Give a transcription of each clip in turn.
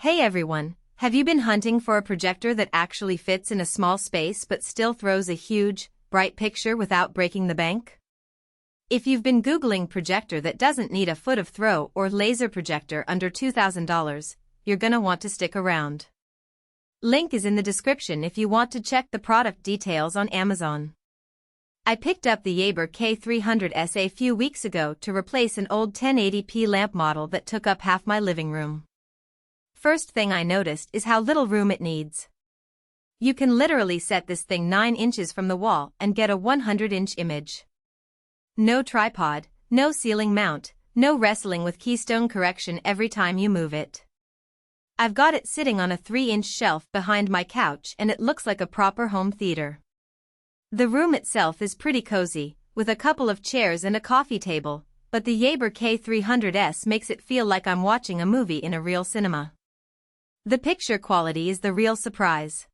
Hey everyone, have you been hunting for a projector that actually fits in a small space but still throws a huge, bright picture without breaking the bank? If you've been Googling projector that doesn't need a foot of throw or laser projector under $2,000, you're gonna want to stick around. Link is in the description if you want to check the product details on Amazon. I picked up the Yaber K300s a few weeks ago to replace an old 1080p lamp model that took up half my living room. First thing I noticed is how little room it needs. You can literally set this thing 9 inches from the wall and get a 100-inch image. No tripod, no ceiling mount, no wrestling with keystone correction every time you move it. I've got it sitting on a 3-inch shelf behind my couch and it looks like a proper home theater. The room itself is pretty cozy, with a couple of chairs and a coffee table, but the Yaber K300s makes it feel like I'm watching a movie in a real cinema. The picture quality is the real surprise.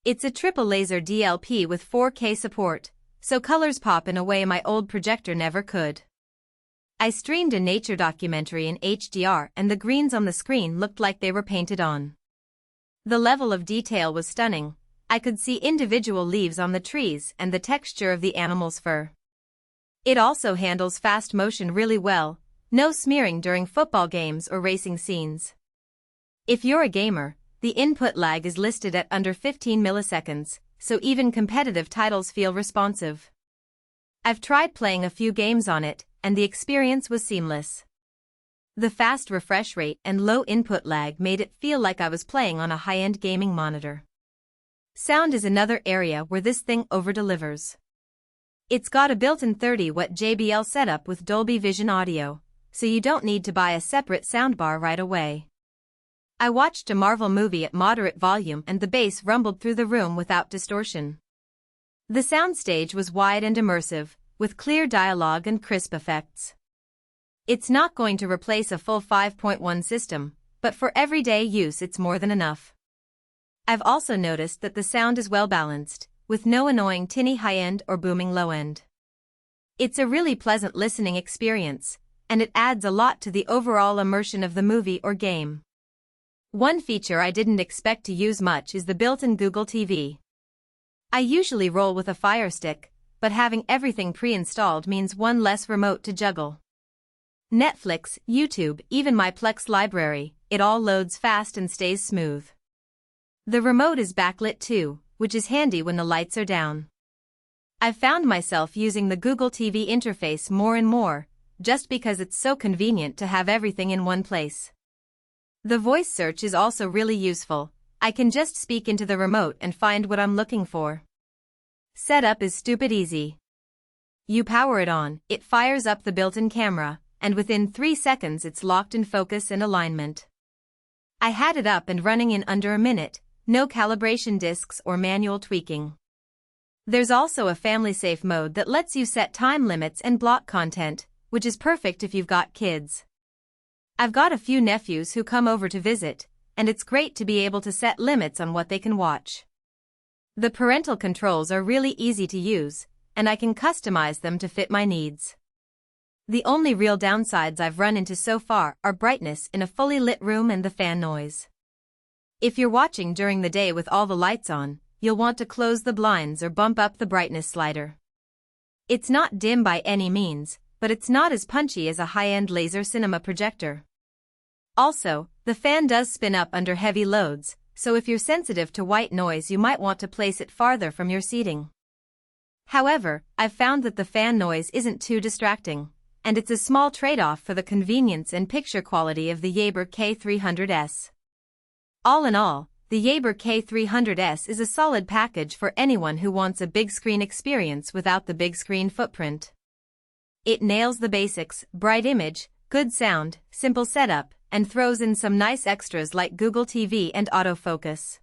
It's a triple laser DLP with 4K support, so colors pop in a way my old projector never could. I streamed a nature documentary in HDR and the greens on the screen looked like they were painted on. The level of detail was stunning. I could see individual leaves on the trees and the texture of the animal's fur. It also handles fast motion really well, no smearing during football games or racing scenes. If you're a gamer, the input lag is listed at under 15 milliseconds, so even competitive titles feel responsive. I've tried playing a few games on it, and the experience was seamless. The fast refresh rate and low input lag made it feel like I was playing on a high-end gaming monitor. Sound is another area where this thing over-delivers. It's got a built-in 30-watt JBL setup with Dolby Vision audio, so you don't need to buy a separate soundbar right away. I watched a Marvel movie at moderate volume and the bass rumbled through the room without distortion. The soundstage was wide and immersive, with clear dialogue and crisp effects. It's not going to replace a full 5.1 system, but for everyday use it's more than enough. I've also noticed that the sound is well balanced, with no annoying tinny high-end or booming low-end. It's a really pleasant listening experience, and it adds a lot to the overall immersion of the movie or game. One feature I didn't expect to use much is the built-in Google TV. I usually roll with a Fire Stick, but having everything pre-installed means one less remote to juggle. Netflix, YouTube, even my Plex library, it all loads fast and stays smooth. The remote is backlit too, which is handy when the lights are down. I've found myself using the Google TV interface more and more, just because it's so convenient to have everything in one place. The voice search is also really useful. I can just speak into the remote and find what I'm looking for. Setup is stupid easy. You power it on, it fires up the built-in camera, and within 3 seconds it's locked in focus and alignment. I had it up and running in under a minute, no calibration discs or manual tweaking. There's also a family-safe mode that lets you set time limits and block content, which is perfect if you've got kids. I've got a few nephews who come over to visit, and it's great to be able to set limits on what they can watch. The parental controls are really easy to use, and I can customize them to fit my needs. The only real downsides I've run into so far are brightness in a fully lit room and the fan noise. If you're watching during the day with all the lights on, you'll want to close the blinds or bump up the brightness slider. It's not dim by any means, but it's not as punchy as a high-end laser cinema projector. Also, the fan does spin up under heavy loads, so if you're sensitive to white noise you might want to place it farther from your seating. However, I've found that the fan noise isn't too distracting, and it's a small trade-off for the convenience and picture quality of the Yaber K300s. All in all, the Yaber K300s is a solid package for anyone who wants a big screen experience without the big screen footprint. It nails the basics: bright image, good sound, simple setup, and throws in some nice extras like Google TV and autofocus.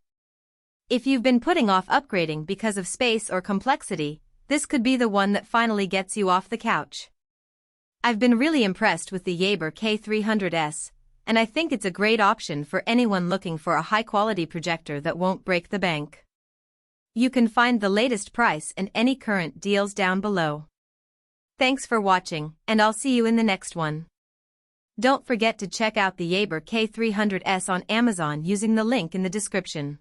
If you've been putting off upgrading because of space or complexity, this could be the one that finally gets you off the couch. I've been really impressed with the Yaber K300s, and I think it's a great option for anyone looking for a high-quality projector that won't break the bank. You can find the latest price and any current deals down below. Thanks for watching, and I'll see you in the next one. Don't forget to check out the Yaber K300s on Amazon using the link in the description.